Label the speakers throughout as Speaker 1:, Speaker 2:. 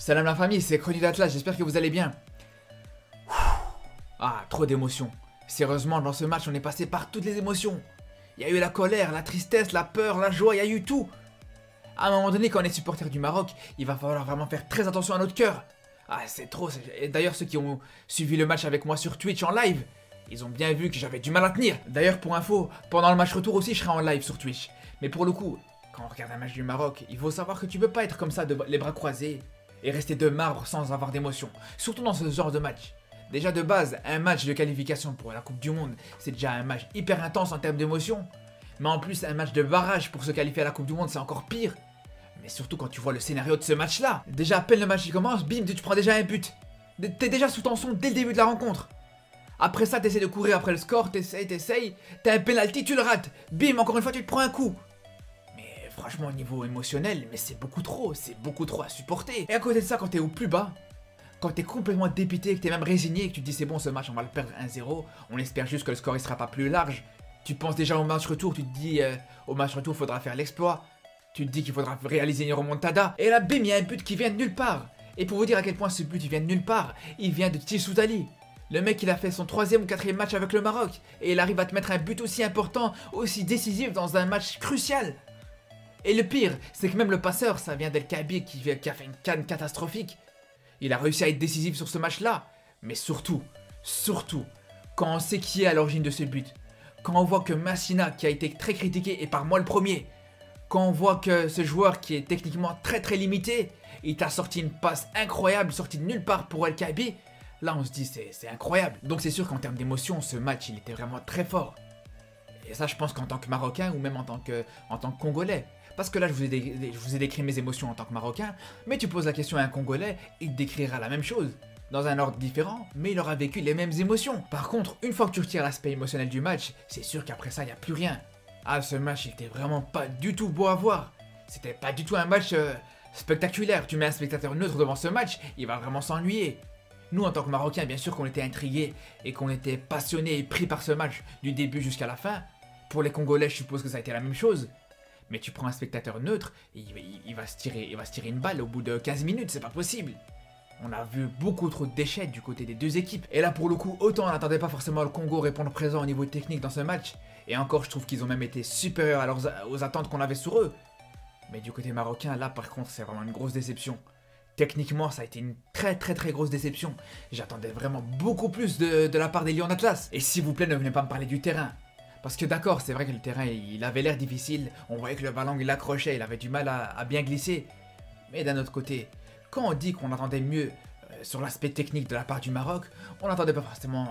Speaker 1: Salam la famille, c'est Chronique d'Atlas, j'espère que vous allez bien. Ah, trop d'émotions. Sérieusement, dans ce match, on est passé par toutes les émotions. Il y a eu la colère, la tristesse, la peur, la joie, il y a eu tout. À un moment donné, quand on est supporter du Maroc, il va falloir vraiment faire très attention à notre cœur. Ah, c'est trop. Et d'ailleurs, ceux qui ont suivi le match avec moi sur Twitch en live, ils ont bien vu que j'avais du mal à tenir. D'ailleurs, pour info, pendant le match retour aussi, je serai en live sur Twitch. Mais pour le coup, quand on regarde un match du Maroc, il faut savoir que tu peux pas être comme ça, les bras croisés, et rester de marbre sans avoir d'émotion. Surtout dans ce genre de match. Déjà de base, un match de qualification pour la Coupe du Monde, c'est déjà un match hyper intense en termes d'émotion. Mais en plus, un match de barrage pour se qualifier à la Coupe du Monde, c'est encore pire. Mais surtout quand tu vois le scénario de ce match-là. Déjà, à peine le match il commence, bim, tu prends déjà un but. T'es déjà sous tension dès le début de la rencontre. Après ça, t'essaies de courir après le score, t'essayes, t'as un penalty, tu le rates. Bim, encore une fois, tu te prends un coup. Mais franchement, au niveau émotionnel, mais c'est beaucoup trop à supporter. Et à côté de ça, quand t'es au plus bas, quand t'es complètement dépité, que t'es même résigné, que tu te dis c'est bon, ce match, on va le perdre 1-0, on espère juste que le score il sera pas plus large. Tu penses déjà au match retour, tu te dis au match retour, il faudra faire l'exploit. Tu te dis qu'il faudra réaliser une remontada. Et là, bim, il y a un but qui vient de nulle part. Et pour vous dire à quel point ce but il vient de nulle part, il vient de Tissoudali. Le mec, il a fait son 3e ou 4e match avec le Maroc. Et il arrive à te mettre un but aussi important, aussi décisif dans un match crucial. Et le pire, c'est que même le passeur, ça vient d'El Kaabi qui a fait une canne catastrophique. Il a réussi à être décisif sur ce match-là. Mais surtout, quand on sait qui est à l'origine de ce but, quand on voit que Massina, qui a été très critiqué, et par moi le premier, quand on voit que ce joueur qui est techniquement très limité, il t'a sorti une passe incroyable, sortie de nulle part pour El Kaabi, là on se dit c'est incroyable. Donc c'est sûr qu'en termes d'émotion, ce match il était vraiment très fort. Et ça je pense qu'en tant que Marocain ou même en tant que Congolais. Parce que là je vous ai décrit mes émotions en tant que Marocain, mais tu poses la question à un Congolais, il te décrira la même chose. Dans un ordre différent, mais il aura vécu les mêmes émotions. Par contre, une fois que tu retires l'aspect émotionnel du match, c'est sûr qu'après ça il n'y a plus rien. Ah, ce match, il était vraiment pas du tout beau à voir. C'était pas du tout un match spectaculaire. Tu mets un spectateur neutre devant ce match, il va vraiment s'ennuyer. Nous, en tant que Marocains, bien sûr qu'on était intrigués et qu'on était passionnés et pris par ce match du début jusqu'à la fin. Pour les Congolais, je suppose que ça a été la même chose. Mais tu prends un spectateur neutre, il va se tirer une balle au bout de 15 minutes, c'est pas possible. On a vu beaucoup trop de déchets du côté des deux équipes. Et là, pour le coup, autant on n'attendait pas forcément le Congo répondre présent au niveau technique dans ce match. Et encore, je trouve qu'ils ont même été supérieurs aux attentes qu'on avait sur eux. Mais du côté marocain, là, par contre, c'est vraiment une grosse déception. Techniquement, ça a été une très grosse déception. J'attendais vraiment beaucoup plus de la part des Lions d'Atlas. Et s'il vous plaît, ne venez pas me parler du terrain. Parce que d'accord, c'est vrai que le terrain, il avait l'air difficile. On voyait que le ballon, il accrochait, il avait du mal à bien glisser. Mais d'un autre côté, quand on dit qu'on attendait mieux sur l'aspect technique de la part du Maroc, on n'attendait pas forcément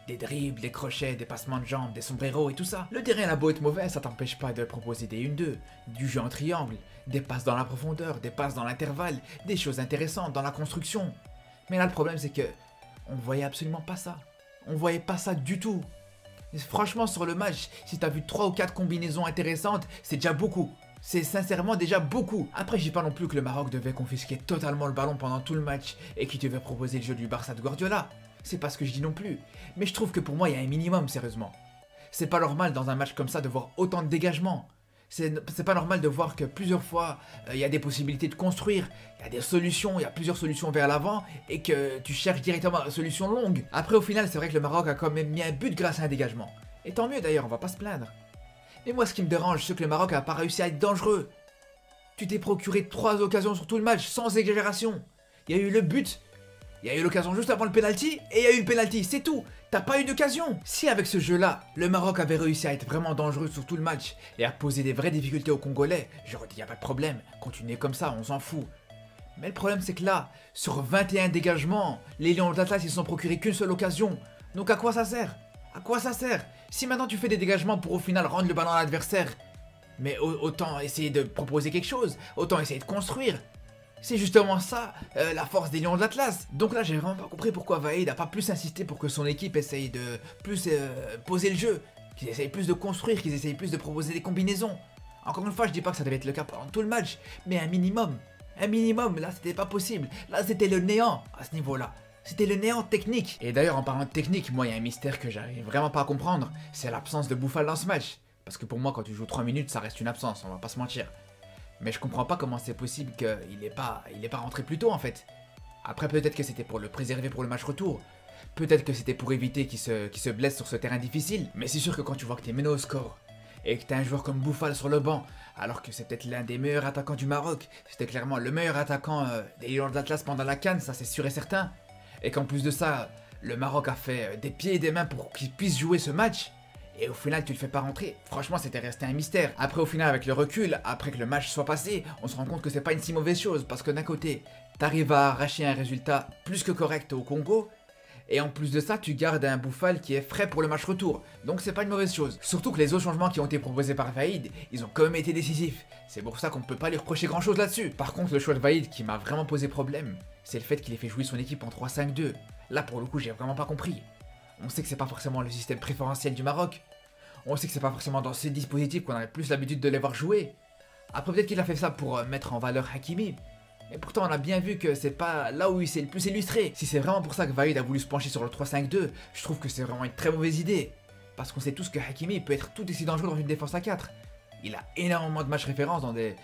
Speaker 1: des dribbles, des crochets, des passements de jambes, des sombreros et tout ça. Le terrain a beau être mauvais, ça t'empêche pas de proposer des 1-2, du jeu en triangle, des passes dans la profondeur, des passes dans l'intervalle, des choses intéressantes dans la construction. Mais là le problème c'est que on voyait absolument pas ça. On voyait pas ça du tout. Et franchement sur le match, si t'as vu 3 ou 4 combinaisons intéressantes, c'est déjà beaucoup. C'est sincèrement déjà beaucoup. Après, je dis pas non plus que le Maroc devait confisquer totalement le ballon pendant tout le match et qu'il devait proposer le jeu du Barça de Guardiola. C'est pas ce que je dis non plus. Mais je trouve que pour moi, il y a un minimum, sérieusement. C'est pas normal dans un match comme ça de voir autant de dégagement. C'est pas normal de voir que plusieurs fois, il y a des possibilités de construire, il y a des solutions, il y a plusieurs solutions vers l'avant et que tu cherches directement la solution longue. Après, au final, c'est vrai que le Maroc a quand même mis un but grâce à un dégagement. Et tant mieux d'ailleurs, on va pas se plaindre. Mais moi, ce qui me dérange, c'est que le Maroc n'a pas réussi à être dangereux. Tu t'es procuré 3 occasions sur tout le match, sans exagération. Il y a eu le but, il y a eu l'occasion juste avant le penalty, et il y a eu le penalty, c'est tout. T'as pas eu d'occasion. Si avec ce jeu-là, le Maroc avait réussi à être vraiment dangereux sur tout le match et à poser des vraies difficultés aux Congolais, j'aurais dit y a pas de problème, continuez comme ça, on s'en fout. Mais le problème c'est que là, sur 21 dégagements, les Lions d'Atlas ils se sont procurés qu'une seule occasion. Donc à quoi ça sert? À quoi ça sert? Si maintenant tu fais des dégagements pour au final rendre le ballon à l'adversaire, mais autant essayer de proposer quelque chose, autant essayer de construire. C'est justement ça, la force des Lions de l'Atlas. Donc là, j'ai vraiment pas compris pourquoi Vaïd n'a pas plus insisté pour que son équipe essaye de plus poser le jeu, qu'ils essayent plus de construire, qu'ils essayent plus de proposer des combinaisons. Encore une fois, je dis pas que ça devait être le cas pendant tout le match, mais un minimum, là c'était pas possible. Là c'était le néant à ce niveau-là. C'était le néant technique. Et d'ailleurs, en parlant de technique, moi, il y a un mystère que j'arrive vraiment pas à comprendre. C'est l'absence de Boufal dans ce match. Parce que pour moi, quand tu joues 3 minutes, ça reste une absence, on va pas se mentir. Mais je comprends pas comment c'est possible qu'il est pas rentré plus tôt, en fait. Après peut-être que c'était pour le préserver pour le match retour. Peut-être que c'était pour éviter qu'il se blesse sur ce terrain difficile. Mais c'est sûr que quand tu vois que t'es mené au score, et que t'as un joueur comme Boufal sur le banc, alors que c'est peut-être l'un des meilleurs attaquants du Maroc, c'était clairement le meilleur attaquant des Lions de l'Atlas pendant la CAN, ça c'est sûr et certain. Et qu'en plus de ça, le Maroc a fait des pieds et des mains pour qu'il puisse jouer ce match. Et au final, tu le fais pas rentrer. Franchement, c'était resté un mystère. Après, au final, avec le recul, après que le match soit passé, on se rend compte que c'est pas une si mauvaise chose. Parce que d'un côté, t'arrives à arracher un résultat plus que correct au Congo. Et en plus de ça, tu gardes un Boufal qui est frais pour le match retour. Donc c'est pas une mauvaise chose. Surtout que les autres changements qui ont été proposés par Vaïd, ils ont quand même été décisifs. C'est pour ça qu'on peut pas lui reprocher grand chose là-dessus. Par contre, le choix de Vaïd qui m'a vraiment posé problème, c'est le fait qu'il ait fait jouer son équipe en 3-5-2. Là, pour le coup, j'ai vraiment pas compris. On sait que c'est pas forcément le système préférentiel du Maroc. On sait que c'est pas forcément dans ces dispositifs qu'on a plus l'habitude de les voir jouer. Après, peut-être qu'il a fait ça pour mettre en valeur Hakimi. Et pourtant, on a bien vu que c'est pas là où il s'est le plus illustré. Si c'est vraiment pour ça que Vaïd a voulu se pencher sur le 3-5-2, je trouve que c'est vraiment une très mauvaise idée. Parce qu'on sait tous que Hakimi peut être tout aussi dangereux dans une défense à 4. Il a énormément de matchs références dans des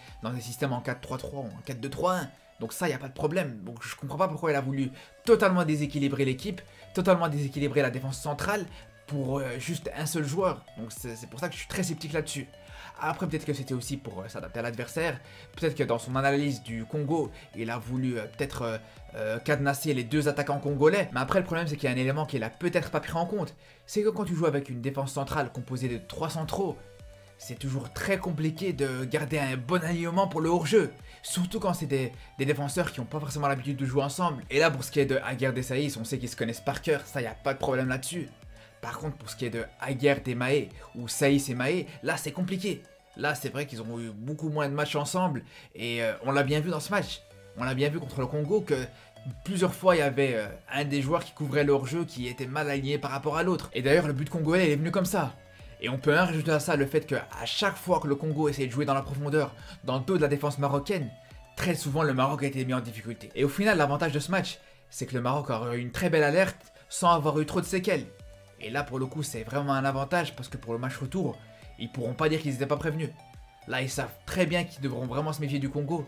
Speaker 1: systèmes en 4-3-3 ou en 4-2-3-1. Donc ça, y a pas de problème. Donc je comprends pas pourquoi il a voulu totalement déséquilibrer l'équipe, totalement déséquilibrer la défense centrale pour juste un seul joueur. Donc c'est pour ça que je suis très sceptique là-dessus. Après, peut-être que c'était aussi pour s'adapter à l'adversaire. Peut-être que dans son analyse du Congo, il a voulu peut-être cadenasser les deux attaquants congolais. Mais après, le problème, c'est qu'il y a un élément qu'il a peut-être pas pris en compte. C'est que quand tu joues avec une défense centrale composée de 3 centraux, c'est toujours très compliqué de garder un bon alignement pour le hors-jeu. Surtout quand c'est des défenseurs qui n'ont pas forcément l'habitude de jouer ensemble. Et là, pour ce qui est de Aguerd et Saïs, on sait qu'ils se connaissent par cœur. Ça, y a pas de problème là-dessus. Par contre, pour ce qui est de Aguerd et Mahé, ou Saïs et Mahé, là c'est compliqué. Là c'est vrai qu'ils ont eu beaucoup moins de matchs ensemble, et on l'a bien vu dans ce match. On l'a bien vu contre le Congo que plusieurs fois il y avait un des joueurs qui couvrait leur jeu qui était mal aligné par rapport à l'autre. Et d'ailleurs le but congolais il est venu comme ça. Et on peut rajouter à ça le fait qu'à chaque fois que le Congo essayait de jouer dans la profondeur, dans le dos de la défense marocaine, très souvent le Maroc a été mis en difficulté. Et au final l'avantage de ce match, c'est que le Maroc a eu une très belle alerte sans avoir eu trop de séquelles. Et là, pour le coup, c'est vraiment un avantage parce que pour le match retour, ils pourront pas dire qu'ils n'étaient pas prévenus. Là, ils savent très bien qu'ils devront vraiment se méfier du Congo.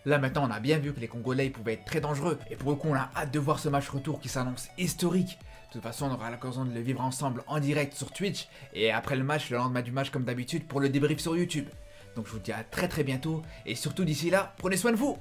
Speaker 1: Là, maintenant, on a bien vu que les Congolais ils pouvaient être très dangereux. Et pour le coup, on a hâte de voir ce match retour qui s'annonce historique. De toute façon, on aura l'occasion de le vivre ensemble en direct sur Twitch. Et après le match, le lendemain du match, comme d'habitude, pour le débrief sur YouTube. Donc, je vous dis à très bientôt. Et surtout, d'ici là, prenez soin de vous!